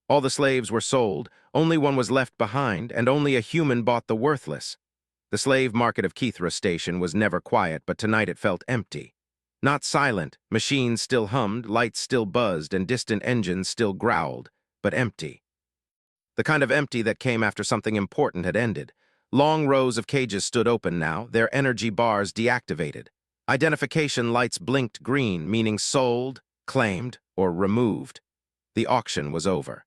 All the slaves were sold, only one was left behind, and only a human bought the worthless. The slave market of Kithra Station was never quiet, but tonight it felt empty. Not silent, machines still hummed, lights still buzzed, and distant engines still growled, but empty. The kind of empty that came after something important had ended. Long rows of cages stood open now, their energy bars deactivated. Identification lights blinked green, meaning sold, claimed, or removed. The auction was over.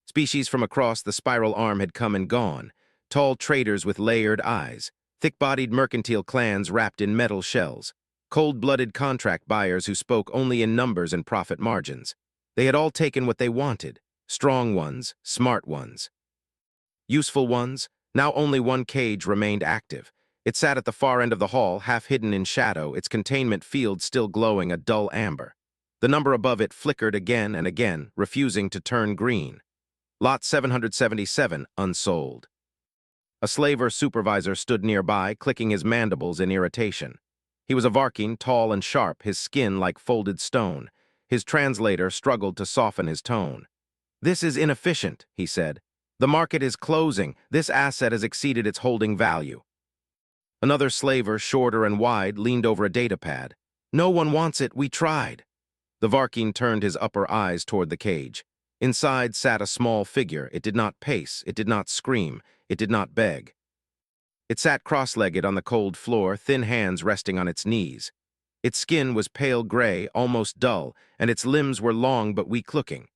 Species from across the spiral arm had come and gone. Tall traders with layered eyes, thick-bodied mercantile clans wrapped in metal shells, cold-blooded contract buyers who spoke only in numbers and profit margins. They had all taken what they wanted, strong ones, smart ones. Useful ones, now only one cage remained active. It sat at the far end of the hall, half hidden in shadow, its containment field still glowing a dull amber. The number above it flickered again and again, refusing to turn green. Lot 777, unsold. A slaver supervisor stood nearby, clicking his mandibles in irritation. He was a Varking, tall and sharp, his skin like folded stone. His translator struggled to soften his tone. "This is inefficient," he said. "The market is closing. This asset has exceeded its holding value." Another slaver, shorter and wide, leaned over a datapad. "No one wants it. We tried." The Varking turned his upper eyes toward the cage. Inside sat a small figure. It did not pace, it did not scream, it did not beg. It sat cross-legged on the cold floor, thin hands resting on its knees. Its skin was pale gray, almost dull, and its limbs were long but weak-looking.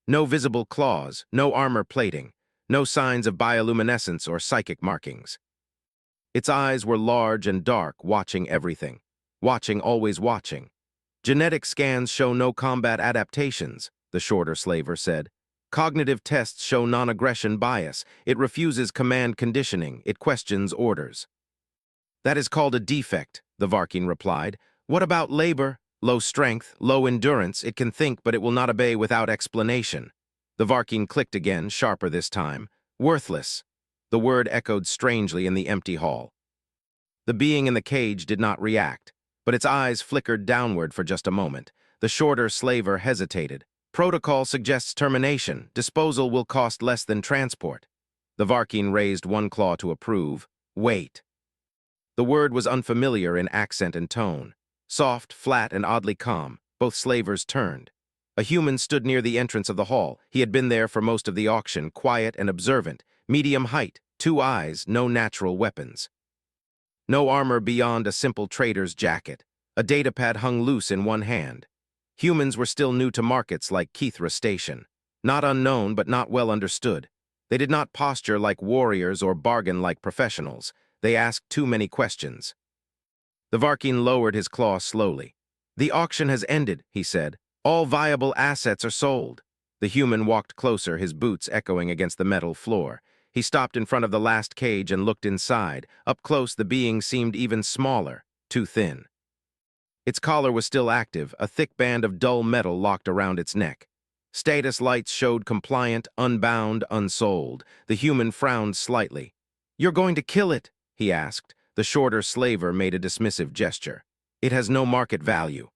No visible claws, no armor plating, no signs of bioluminescence or psychic markings. Its eyes were large and dark, watching everything. Watching, always watching. "Genetic scans show no combat adaptations," the shorter slaver said. "Cognitive tests show non-aggression bias. It refuses command conditioning. It questions orders." "That is called a defect," the Varking replied. "What about labor? Low strength, low endurance. It can think, but it will not obey without explanation." The Varking clicked again, sharper this time. "Worthless." The word echoed strangely in the empty hall. The being in the cage did not react, but its eyes flickered downward for just a moment. The shorter slaver hesitated. "Protocol suggests termination. Disposal will cost less than transport." The Varking raised one claw to approve. "Wait." The word was unfamiliar in accent and tone. Soft, flat, and oddly calm, both slavers turned. A human stood near the entrance of the hall. He had been there for most of the auction, quiet and observant, medium height, 2 eyes, no natural weapons. No armor beyond a simple trader's jacket. A datapad hung loose in one hand. Humans were still new to markets like Kithra Station. Not unknown, but not well understood. They did not posture like warriors or bargain like professionals. They asked too many questions. The Varking lowered his claw slowly. "The auction has ended," he said. "All viable assets are sold." The human walked closer, his boots echoing against the metal floor. He stopped in front of the last cage and looked inside. Up close, the being seemed even smaller, too thin. Its collar was still active, a thick band of dull metal locked around its neck. Status lights showed compliant, unbound, unsold. The human frowned slightly. "You're going to kill it?" he asked. The shorter slaver made a dismissive gesture. "It has no market value."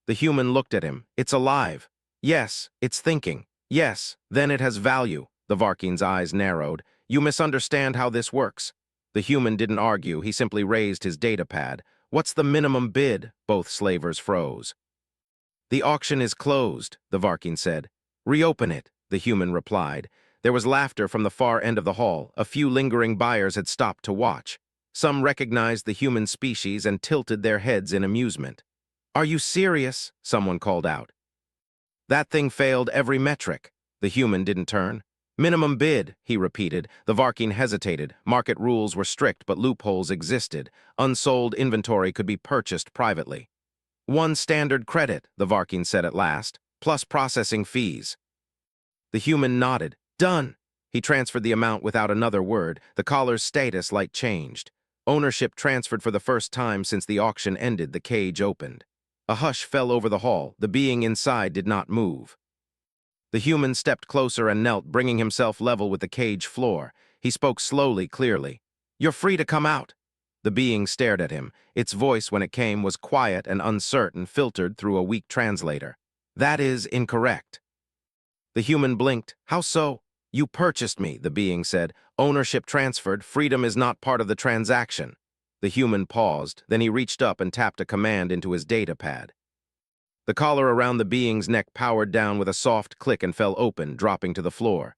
The human looked at him. "It's alive." "Yes, it's thinking." "Yes, then it has value." The Varking's eyes narrowed. "You misunderstand how this works." The human didn't argue, he simply raised his datapad. "What's the minimum bid?" Both slavers froze. "The auction is closed," the Varking said. "Reopen it," the human replied. There was laughter from the far end of the hall. A few lingering buyers had stopped to watch. Some recognized the human species and tilted their heads in amusement. "Are you serious?" someone called out. "That thing failed every metric." The human didn't turn. "Minimum bid," he repeated. The Varking hesitated. Market rules were strict, but loopholes existed. Unsold inventory could be purchased privately. "1 standard credit," the Varking said at last, "plus processing fees." The human nodded. "Done." He transferred the amount without another word. The collar's status light changed. Ownership transferred for the first time since the auction ended. The cage opened. A hush fell over the hall. The being inside did not move. The human stepped closer and knelt, bringing himself level with the cage floor. He spoke slowly, clearly. "You're free to come out." The being stared at him. Its voice, when it came, was quiet and uncertain, filtered through a weak translator. "That is incorrect." The human blinked. How so? You purchased me, the being said. Ownership transferred. Freedom is not part of the transaction. The human paused. Then he reached up and tapped a command into his data pad. The collar around the being's neck powered down with a soft click and fell open, dropping to the floor.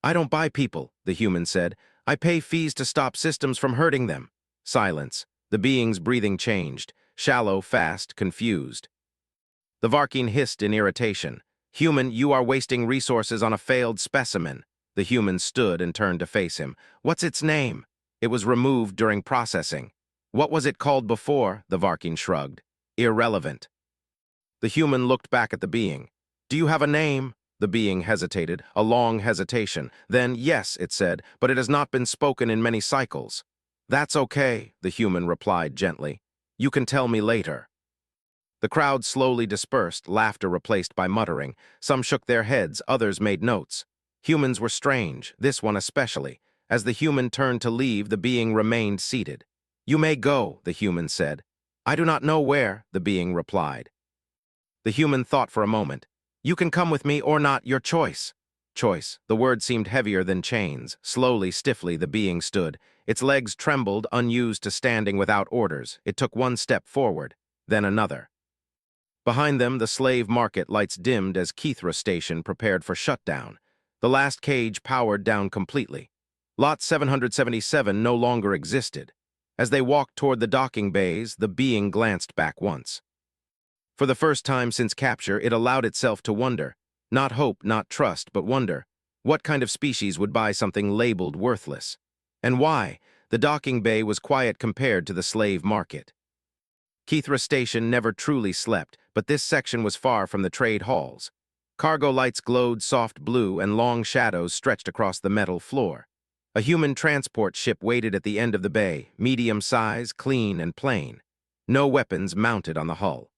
I don't buy people, the human said. I pay fees to stop systems from hurting them. Silence. The being's breathing changed. Shallow, fast, confused. The Varkeen hissed in irritation. Human, you are wasting resources on a failed specimen. The human stood and turned to face him. What's its name? It was removed during processing. What was it called before? The Varkeen shrugged. Irrelevant. The human looked back at the being. Do you have a name? The being hesitated, a long hesitation. Then, yes, it said, but it has not been spoken in many cycles. That's okay, the human replied gently. You can tell me later. The crowd slowly dispersed, laughter replaced by muttering. Some shook their heads, others made notes. Humans were strange, this one especially. As the human turned to leave, the being remained seated. You may go, the human said. I do not know where, the being replied. The human thought for a moment. You can come with me or not, your choice. Choice. The word seemed heavier than chains. Slowly, stiffly, the being stood. Its legs trembled, unused to standing without orders. It took one step forward, then another. Behind them, the slave market lights dimmed as Kithra Station prepared for shutdown. The last cage powered down completely. Lot 777 no longer existed. As they walked toward the docking bays, the being glanced back once. For the first time since capture, it allowed itself to wonder. Not hope, not trust, but wonder. What kind of species would buy something labeled worthless? And why? The docking bay was quiet compared to the slave market. Kithra Station never truly slept, but this section was far from the trade halls. Cargo lights glowed soft blue and long shadows stretched across the metal floor. A human transport ship waited at the end of the bay, medium size, clean and plain. No weapons mounted on the hull.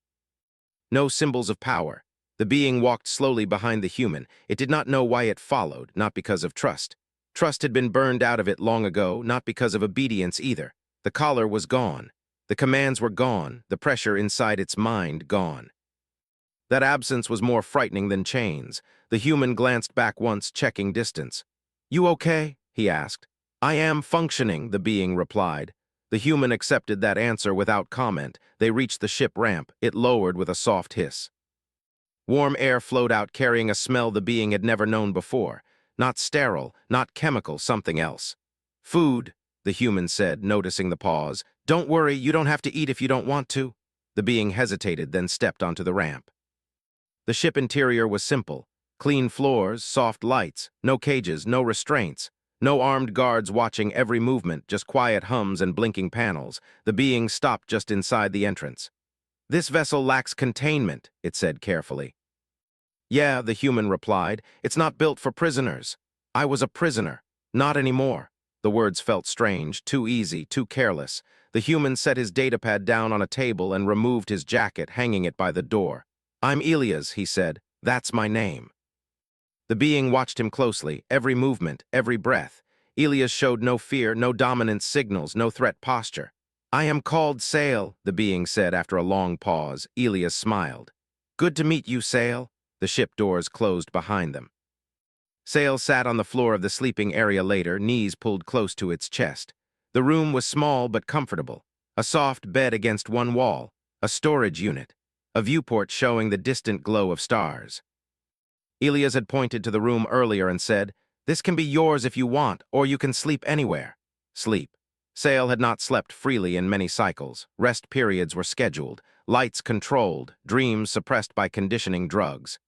No symbols of power. The being walked slowly behind the human. It did not know why it followed, not because of trust. Trust had been burned out of it long ago, not because of obedience either. The collar was gone. The commands were gone, the pressure inside its mind gone. That absence was more frightening than chains. The human glanced back once, checking distance. You okay? He asked. I am functioning, the being replied. The human accepted that answer without comment. They reached the ship ramp. It lowered with a soft hiss. Warm air flowed out, carrying a smell the being had never known before. Not sterile, not chemical, something else. Food, the human said, noticing the pause. Don't worry, you don't have to eat if you don't want to. The being hesitated, then stepped onto the ramp. The ship interior was simple. Clean floors, soft lights, no cages, no restraints. No armed guards watching every movement, just quiet hums and blinking panels. The being stopped just inside the entrance. This vessel lacks containment, it said carefully. Yeah, the human replied. It's not built for prisoners. I was a prisoner. Not anymore. The words felt strange, too easy, too careless. The human set his datapad down on a table and removed his jacket, hanging it by the door. I'm Elias, he said. That's my name. The being watched him closely, every movement, every breath. Elias showed no fear, no dominance signals, no threat posture. I am called Sail, the being said after a long pause. Elias smiled. Good to meet you, Sail. The ship doors closed behind them. Sail sat on the floor of the sleeping area later, knees pulled close to its chest. The room was small but comfortable. A soft bed against one wall, a storage unit, a viewport showing the distant glow of stars. Elias had pointed to the room earlier and said, This can be yours if you want, or you can sleep anywhere. Sleep. Sail had not slept freely in many cycles. Rest periods were scheduled, lights controlled, dreams suppressed by conditioning drugs.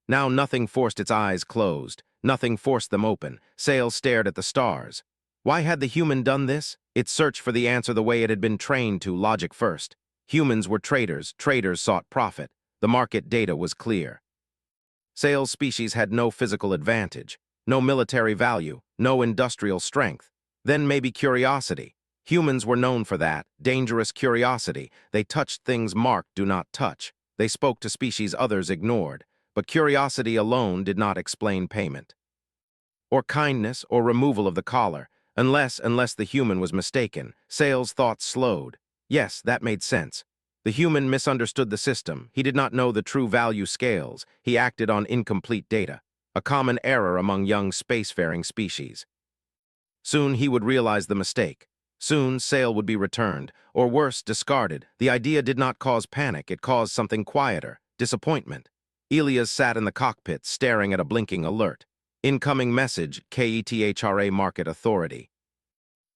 Now nothing forced its eyes closed. Nothing forced them open. Sail stared at the stars. Why had the human done this? It searched for the answer the way it had been trained to, logic first. Humans were traders. Traders sought profit. The market data was clear. Sail's species had no physical advantage, no military value, no industrial strength. Then maybe curiosity. Humans were known for that, dangerous curiosity. They touched things marked do not touch. They spoke to species others ignored. But curiosity alone did not explain payment. Or kindness, or removal of the collar, unless the human was mistaken. Sail's thoughts slowed. Yes, that made sense. The human misunderstood the system. He did not know the true value scales. He acted on incomplete data. a common error among young spacefaring species. Soon he would realize the mistake. Soon Sail would be returned, or worse, discarded. The idea did not cause panic, it caused something quieter, disappointment. Elias sat in the cockpit, staring at a blinking alert. Incoming message, KETHRA Market Authority.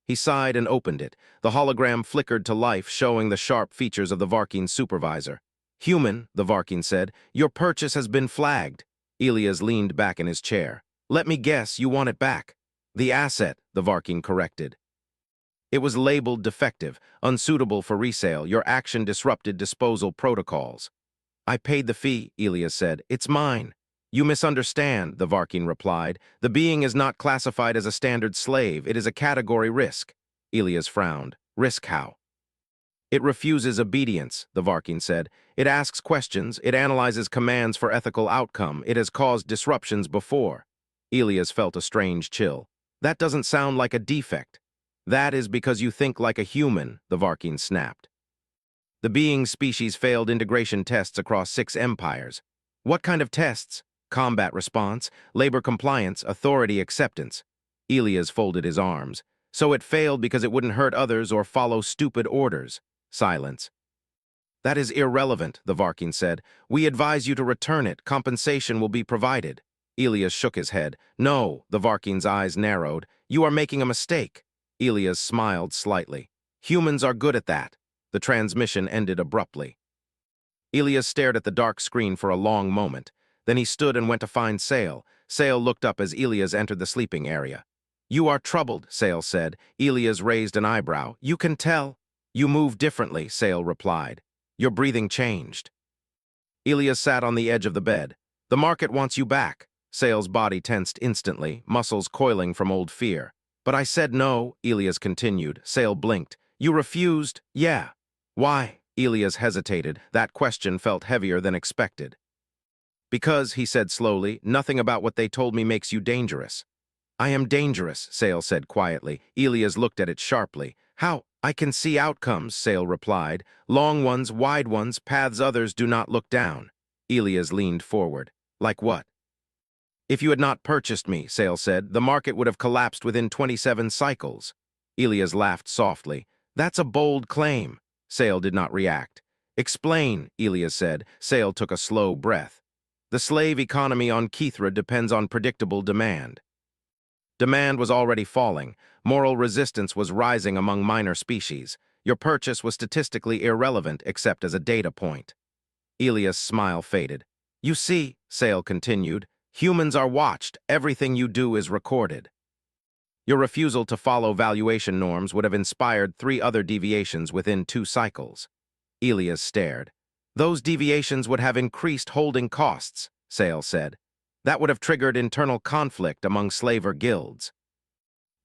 He sighed and opened it. The hologram flickered to life, showing the sharp features of the Varkeen supervisor. "Human," the Varkeen said, "your purchase has been flagged." Elias leaned back in his chair. "Let me guess, you want it back." "The asset," the Varkeen corrected. "It was labeled defective, unsuitable for resale. Your action disrupted disposal protocols." "I paid the fee," Elias said. "It's mine." "You misunderstand," the Varkeen replied. "The being is not classified as a standard slave. It is a category risk." Elias frowned. "Risk how?" "It refuses obedience," the Varkeen said. "It asks questions. It analyzes commands for ethical outcome. It has caused disruptions before." Elias felt a strange chill. "That doesn't sound like a defect." "That is because you think like a human," the Varkeen snapped. "The being's species failed integration tests across 6 empires." "What kind of tests?" "Combat response, labor compliance, authority acceptance." Elias folded his arms. "So it failed because it wouldn't hurt others or follow stupid orders." Silence. "That is irrelevant," the Varkeen said. "We advise you to return it. Compensation will be provided." Elias shook his head. "No," the Varkeen's eyes narrowed. "You are making a mistake." Elias smiled slightly. "Humans are good at that." The transmission ended abruptly. Elias stared at the dark screen for a long moment. Then he stood and went to find Sail. Sail looked up as Elias entered the sleeping area. "You are troubled," Sail said. Elias raised an eyebrow. "You can tell." "You move differently," Sail replied. "Your breathing changed." Elias sat on the edge of the bed. "The market wants you back." Sail's body tensed instantly, muscles coiling from old fear. "But I said no," Elias continued. Sail blinked. "You refused?" "Yeah." "Why?" Elias hesitated. That question felt heavier than expected. "Because," he said slowly, "nothing about what they told me makes you dangerous." "I am dangerous," Sail said quietly. Elias looked at it sharply. "How?" "I can see outcomes," Sail replied. "Long ones, wide ones, paths others do not look down." Elias leaned forward. "Like what?" "If you had not purchased me," Sail said, "the market would have collapsed within 27 cycles." Elias laughed softly. "That's a bold claim." Sail did not react. "Explain," Elias said. Sail took a slow breath. "The slave economy on Kithra depends on predictable demand." Demand was already falling. Moral resistance was rising among minor species. Your purchase was statistically irrelevant except as a data point. Elias' smile faded. "You see," Sail continued, "humans are watched. Everything you do is recorded." Your refusal to follow valuation norms would have inspired 3 other deviations within 2 cycles. Elias stared. "Those deviations would have increased holding costs," Sail said. "That would have triggered internal conflict among slaver guilds.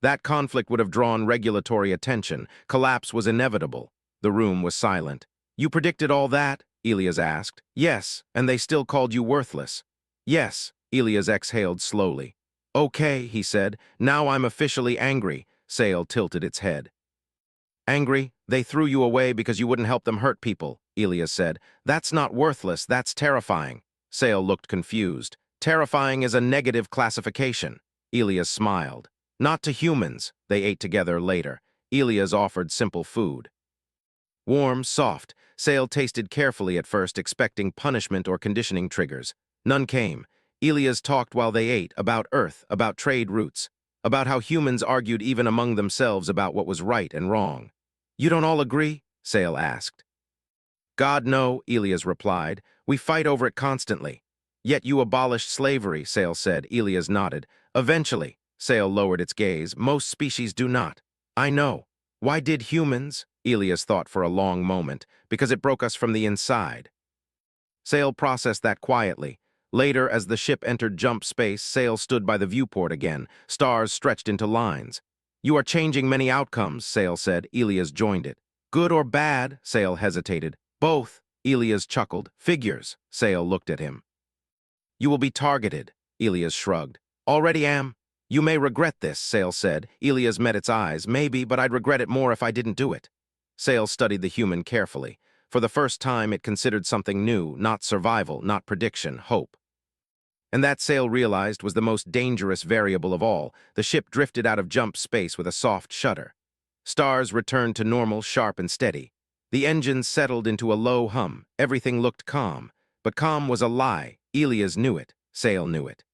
That conflict would have drawn regulatory attention. Collapse was inevitable." The room was silent. "You predicted all that?" Elias asked. "Yes, and they still called you worthless." "Yes," Elias exhaled slowly. "Okay," he said. "Now I'm officially angry." Sail tilted its head. "Angry? They threw you away because you wouldn't help them hurt people," Elias said. "That's not worthless, that's terrifying." Sail looked confused. "Terrifying is a negative classification." Elias smiled. "Not to humans." They ate together later. Elias offered simple food. Warm, soft. Sail tasted carefully at first, expecting punishment or conditioning triggers. None came. Elias talked while they ate, about Earth, about trade routes, about how humans argued even among themselves about what was right and wrong. "You don't all agree?" Sail asked. "God, no," Elias replied. "We fight over it constantly." "Yet you abolished slavery," Sail said. Elias nodded. "Eventually." Sail lowered its gaze. "Most species do not." "I know." "Why did humans?" Elias thought for a long moment. "Because it broke us from the inside." Sail processed that quietly. Later, as the ship entered jump space, Sail stood by the viewport again. Stars stretched into lines. "You are changing many outcomes," Sail said. Elias joined it. "Good or bad?" Sail hesitated. "Both." Elias chuckled. "Figures." Sail looked at him. "You will be targeted." Elias shrugged. "Already am." "You may regret this," Sail said. Elias met its eyes. "Maybe, but I'd regret it more if I didn't do it." Sail studied the human carefully. For the first time, it considered something new, not survival, not prediction, hope. And that Sale realized was the most dangerous variable of all. The ship drifted out of jump space with a soft shudder. Stars returned to normal, sharp and steady. The engines settled into a low hum. Everything looked calm. But calm was a lie. Elias knew it. Sale knew it.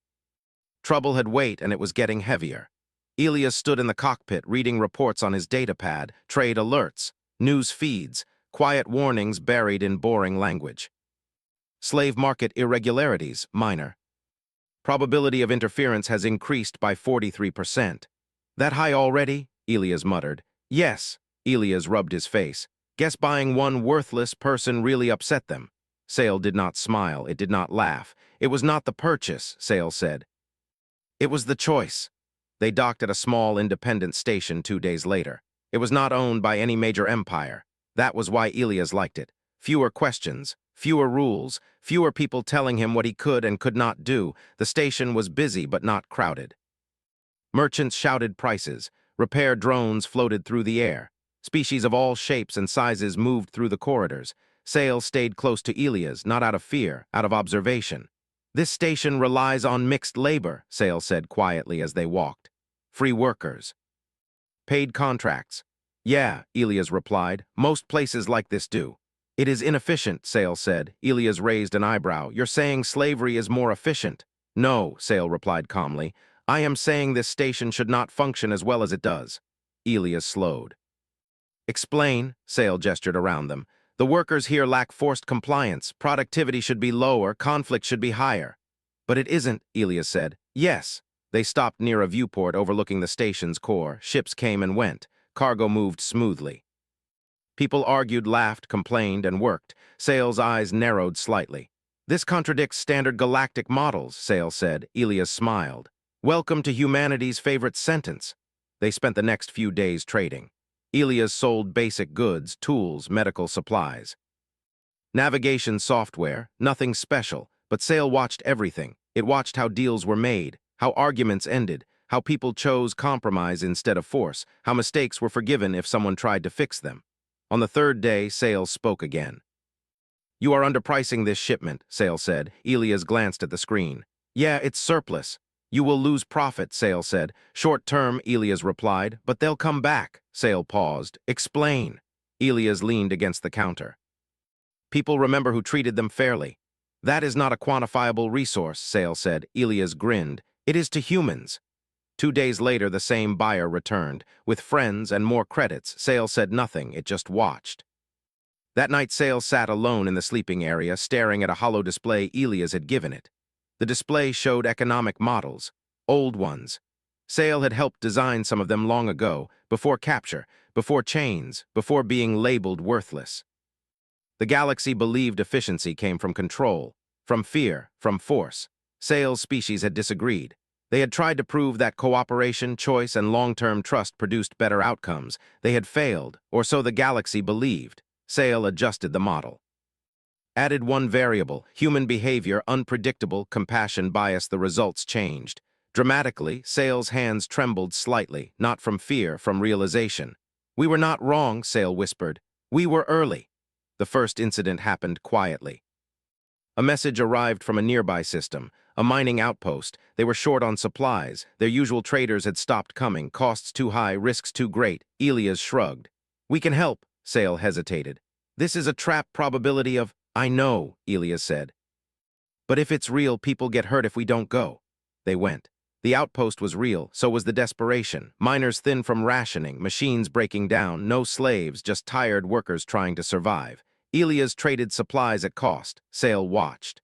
Trouble had weight, and it was getting heavier. Elias stood in the cockpit, reading reports on his datapad, trade alerts, news feeds, quiet warnings buried in boring language. Slave market irregularities, minor. Probability of interference has increased by 43%. That high already? Elias muttered. Yes. Elias rubbed his face. Guess buying one worthless person really upset them. Sale did not smile. It did not laugh. It was not the purchase, Sale said. It was the choice. They docked at a small independent station 2 days later. It was not owned by any major empire. That was why Elias liked it. Fewer questions, fewer rules, fewer people telling him what he could and could not do. The station was busy but not crowded. Merchants shouted prices. Repair drones floated through the air. Species of all shapes and sizes moved through the corridors. Sale stayed close to Elias, not out of fear, out of observation. This station relies on mixed labor, Sale said quietly as they walked. Free workers. Paid contracts. Yeah, Elias replied. Most places like this do. It is inefficient, Sale said. Elias raised an eyebrow. You're saying slavery is more efficient? No, Sale replied calmly. I am saying this station should not function as well as it does. Elias slowed. Explain, Sale gestured around them. The workers here lack forced compliance. Productivity should be lower, conflict should be higher. But it isn't, Elias said. Yes. They stopped near a viewport overlooking the station's core. Ships came and went. Cargo moved smoothly. People argued, laughed, complained, and worked. Sale's eyes narrowed slightly. This contradicts standard galactic models, Sale said. Elias smiled. Welcome to humanity's favorite sentence. They spent the next few days trading. Elias sold basic goods, tools, medical supplies. Navigation software, nothing special, but Sale watched everything. It watched how deals were made, how arguments ended, how people chose compromise instead of force, how mistakes were forgiven if someone tried to fix them. On the third day, Sale spoke again. You are underpricing this shipment, Sale said. Elias glanced at the screen. Yeah, it's surplus. You will lose profit, Sale said. Short term, Elias replied, but they'll come back. Sale paused. Explain. Elias leaned against the counter. People remember who treated them fairly. That is not a quantifiable resource, Sale said. Elias grinned. It is to humans. 2 days later, the same buyer returned. With friends and more credits, Sale said nothing. It just watched. That night, Sale sat alone in the sleeping area, staring at a hollow display Elias had given it. The display showed economic models, old ones. Sale had helped design some of them long ago, before capture, before chains, before being labeled worthless. The galaxy believed efficiency came from control, from fear, from force. Sale's species had disagreed. They had tried to prove that cooperation, choice, and long-term trust produced better outcomes. They had failed, or so the galaxy believed. Sale adjusted the model. Added one variable, human behavior, unpredictable, compassion bias. The results changed. Dramatically, Sale's hands trembled slightly, not from fear, from realization. We were not wrong, Sale whispered. We were early. The first incident happened quietly. A message arrived from a nearby system, a mining outpost. They were short on supplies. Their usual traders had stopped coming, costs too high, risks too great. Elias shrugged. We can help, Sale hesitated. This is a trap probability of... I know, Elias said. But if it's real, people get hurt if we don't go. They went. The outpost was real, so was the desperation. Miners thin from rationing, machines breaking down, no slaves, just tired workers trying to survive. Elias traded supplies at cost. Sale watched.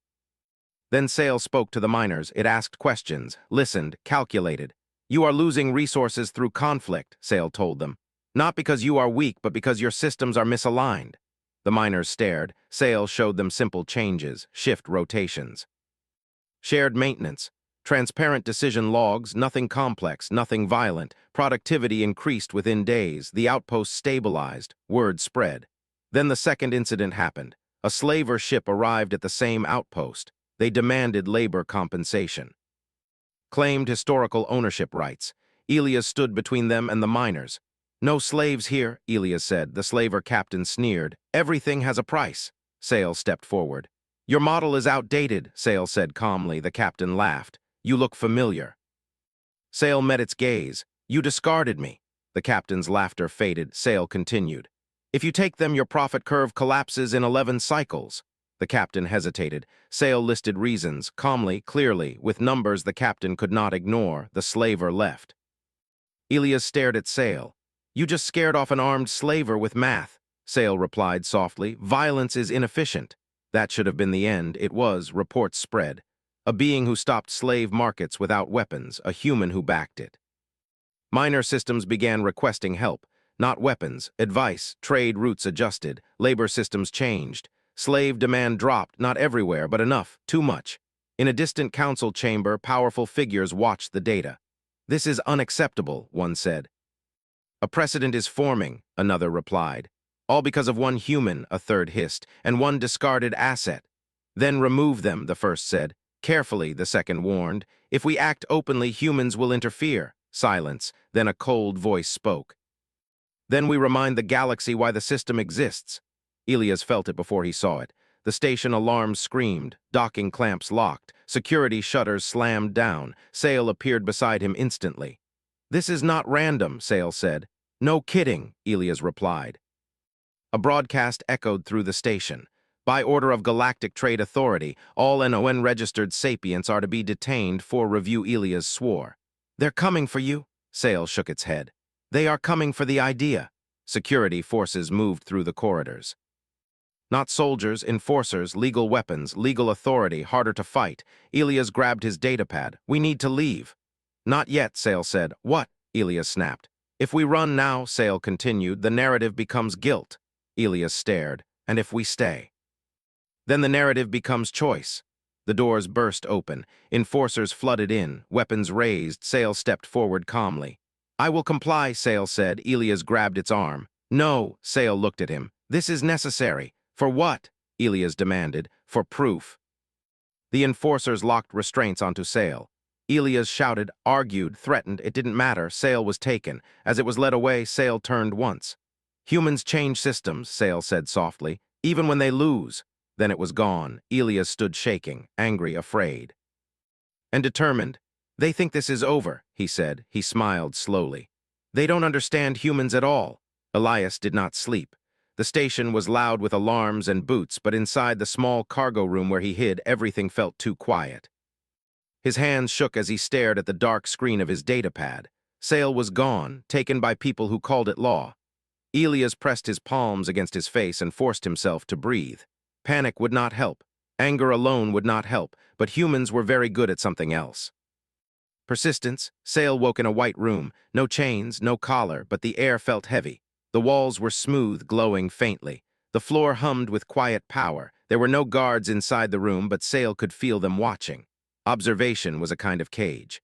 Then Sale spoke to the miners. It asked questions, listened, calculated. You are losing resources through conflict, Sale told them. Not because you are weak, but because your systems are misaligned. The miners stared. Sale showed them simple changes, shift rotations. Shared maintenance. Transparent decision logs, nothing complex, nothing violent. Productivity increased within days. The outpost stabilized. Word spread. Then the second incident happened. A slaver ship arrived at the same outpost. They demanded labor compensation. Claimed historical ownership rights. Elias stood between them and the miners. No slaves here, Elias said. The slaver captain sneered. Everything has a price. Sale stepped forward. Your model is outdated, Sale said calmly. The captain laughed. You look familiar. Sale met its gaze. You discarded me. The captain's laughter faded. Sale continued. If you take them, your profit curve collapses in 11 cycles. The captain hesitated. Sale listed reasons, calmly, clearly, with numbers the captain could not ignore. The slaver left. Elias stared at Sale. You just scared off an armed slaver with math. Sale replied softly. Violence is inefficient. That should have been the end. It was, reports spread. A being who stopped slave markets without weapons, a human who backed it. Minor systems began requesting help. Not weapons, advice, trade routes adjusted, labor systems changed. Slave demand dropped, not everywhere, but enough, too much. In a distant council chamber, powerful figures watched the data. This is unacceptable, one said. A precedent is forming, another replied. All because of one human, a third hissed, and one discarded asset. Then remove them, the first said. Carefully, the second warned. If we act openly, humans will interfere. Silence. Then a cold voice spoke. Then we remind the galaxy why the system exists. Elias felt it before he saw it. The station alarms screamed, docking clamps locked, security shutters slammed down. Sale appeared beside him instantly. This is not random, Sale said. No kidding, Elias replied. A broadcast echoed through the station. By order of Galactic Trade Authority, all NON-registered sapients are to be detained for review, Elias swore. They're coming for you, Sale shook its head. They are coming for the idea. Security forces moved through the corridors. Not soldiers, enforcers, legal weapons, legal authority, harder to fight. Elias grabbed his datapad. We need to leave. Not yet, Sale said. What? Elias snapped. If we run now, Sale continued, the narrative becomes guilt. Elias stared. And if we stay? Then the narrative becomes choice. The doors burst open. Enforcers flooded in, weapons raised. Sale stepped forward calmly. I will comply, Sale said. Elias grabbed its arm. No, Sale looked at him. This is necessary. For what? Elias demanded. For proof. The enforcers locked restraints onto Sale. Elias shouted, argued, threatened. It didn't matter. Sale was taken. As it was led away, Sale turned once. Humans change systems, Sale said softly, even when they lose. Then it was gone. Elias stood shaking, angry, afraid. And determined. They think this is over, he said. He smiled slowly. They don't understand humans at all. Elias did not sleep. The station was loud with alarms and boots, but inside the small cargo room where he hid, everything felt too quiet. His hands shook as he stared at the dark screen of his datapad. Sale was gone, taken by people who called it law. Elias pressed his palms against his face and forced himself to breathe. Panic would not help. Anger alone would not help, but humans were very good at something else. Persistence. Sale woke in a white room. No chains, no collar, but the air felt heavy. The walls were smooth, glowing faintly. The floor hummed with quiet power. There were no guards inside the room, but Sale could feel them watching. Observation was a kind of cage.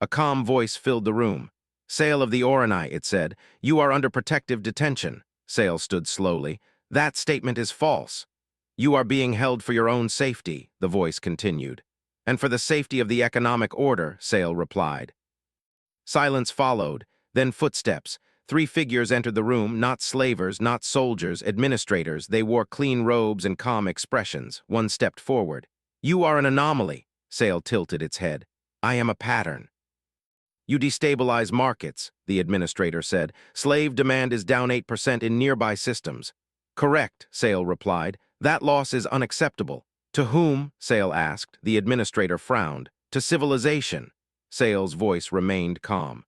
A calm voice filled the room. Sale of the Orani, it said. You are under protective detention. Sale stood slowly. That statement is false. You are being held for your own safety, the voice continued. And for the safety of the economic order, Sale replied. Silence followed, then footsteps. 3 figures entered the room, not slavers, not soldiers, administrators. They wore clean robes and calm expressions. One stepped forward. You are an anomaly. Sale tilted its head. I am a pattern. You destabilize markets, the administrator said. Slave demand is down 8% in nearby systems. Correct, Sale replied. That loss is unacceptable. To whom? Sale asked. The administrator frowned. To civilization. Sale's voice remained calm.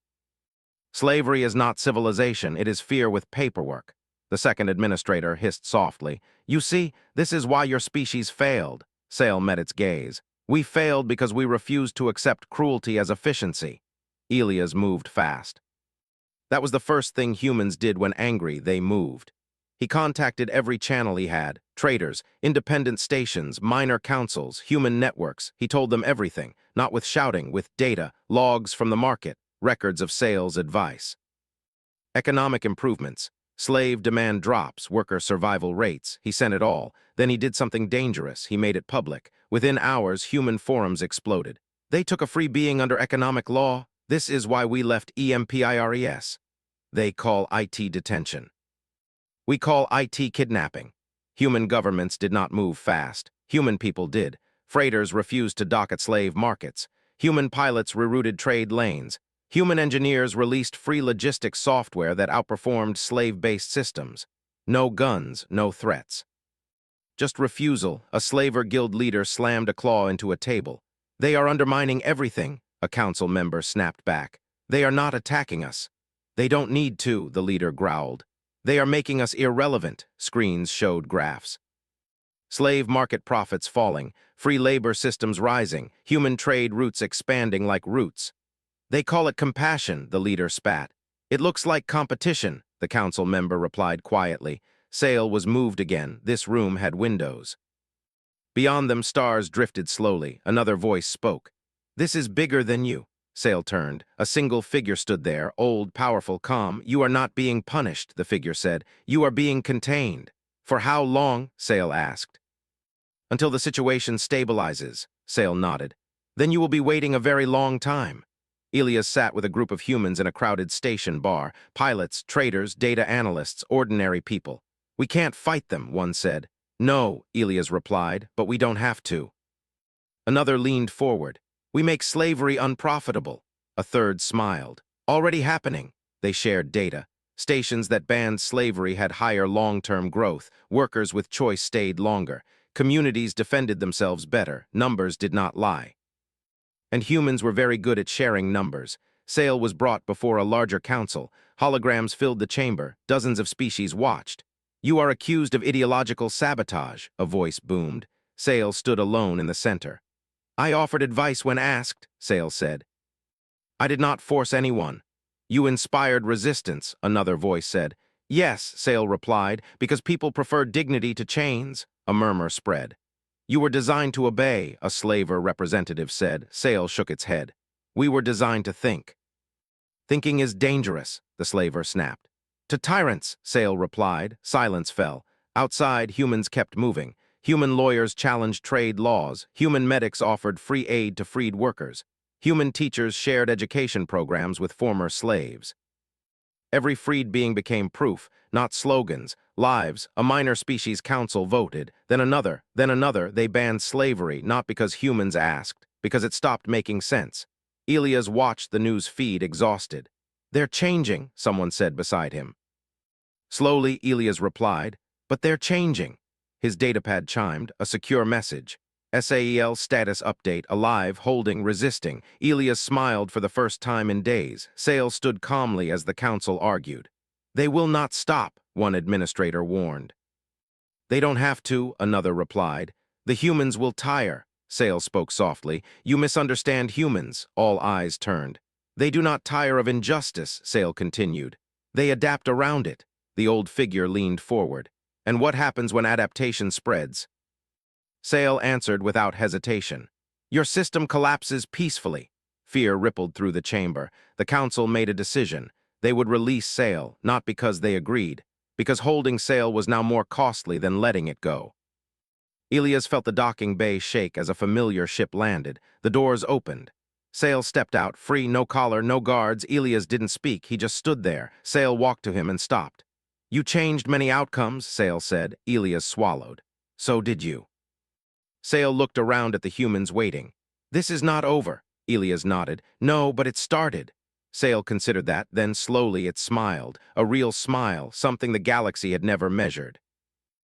Slavery is not civilization, it is fear with paperwork. The second administrator hissed softly. You see, this is why your species failed. Sale met its gaze. We failed because we refused to accept cruelty as efficiency. Elias moved fast. That was the first thing humans did when angry, they moved. He contacted every channel he had, traders, independent stations, minor councils, human networks. He told them everything, not with shouting, with data, logs from the market, records of sales advice. Economic improvements, slave demand drops, worker survival rates. He sent it all. Then he did something dangerous. He made it public. Within hours, human forums exploded. They took a free being under economic law. This is why we left EMPIRES. They call IT detention. We call IT kidnapping. Human governments did not move fast. Human people did. Freighters refused to dock at slave markets. Human pilots rerouted trade lanes. Human engineers released free logistics software that outperformed slave-based systems. No guns, no threats. Just refusal. A slaver guild leader slammed a claw into a table. "They are undermining everything," a council member snapped back. "They are not attacking us." "They don't need to," the leader growled. "They are making us irrelevant," screens showed graphs. Slave market profits falling, free labor systems rising, human trade routes expanding like roots. "They call it compassion," the leader spat. "It looks like competition," the council member replied quietly. Sale was moved again. This room had windows. Beyond them, stars drifted slowly. Another voice spoke. "This is bigger than you." Sale turned. A single figure stood there, old, powerful, calm. "You are not being punished," the figure said. "You are being contained." "For how long?" Sale asked. "Until the situation stabilizes," Sale nodded. "Then you will be waiting a very long time." Elias sat with a group of humans in a crowded station bar. Pilots, traders, data analysts, ordinary people. "We can't fight them," one said. "No," Elias replied, "but we don't have to." Another leaned forward. "We make slavery unprofitable." A third smiled. "Already happening." They shared data. Stations that banned slavery had higher long-term growth. Workers with choice stayed longer. Communities defended themselves better. Numbers did not lie. And humans were very good at sharing numbers. Sale was brought before a larger council. Holograms filled the chamber. Dozens of species watched. "You are accused of ideological sabotage," a voice boomed. Sale stood alone in the center. "I offered advice when asked," Sale said. "I did not force anyone." "You inspired resistance," another voice said. "Yes," Sale replied, "because people prefer dignity to chains." A murmur spread. "You were designed to obey," a slaver representative said. Sale shook its head. "We were designed to think." "Thinking is dangerous," the slaver snapped. "To tyrants," Sale replied. Silence fell. Outside, humans kept moving. Human lawyers challenged trade laws. Human medics offered free aid to freed workers. Human teachers shared education programs with former slaves. Every freed being became proof, not slogans, lives. A minor species council voted, then another, then another. They banned slavery, not because humans asked, because it stopped making sense. Elias watched the news feed, exhausted. "They're changing," someone said beside him. Slowly, Elias replied, "But they're changing." His datapad chimed, a secure message. SAEL status update, alive, holding, resisting. Elias smiled for the first time in days. Sale stood calmly as the council argued. "They will not stop," one administrator warned. "They don't have to," another replied. "The humans will tire." Sale spoke softly. "You misunderstand humans." All eyes turned. "They do not tire of injustice," Sale continued. "They adapt around it." The old figure leaned forward. "And what happens when adaptation spreads?" Sale answered without hesitation. "Your system collapses peacefully." Fear rippled through the chamber. The council made a decision. They would release Sale, not because they agreed, because holding Sale was now more costly than letting it go. Elias felt the docking bay shake as a familiar ship landed. The doors opened. Sale stepped out, free, no collar, no guards. Elias didn't speak, he just stood there. Sale walked to him and stopped. "You changed many outcomes," Sale said. Elias swallowed. "So did you." Sale looked around at the humans waiting. "This is not over." Elias nodded. "No, but it started." Sale considered that, then slowly it smiled. A real smile, something the galaxy had never measured.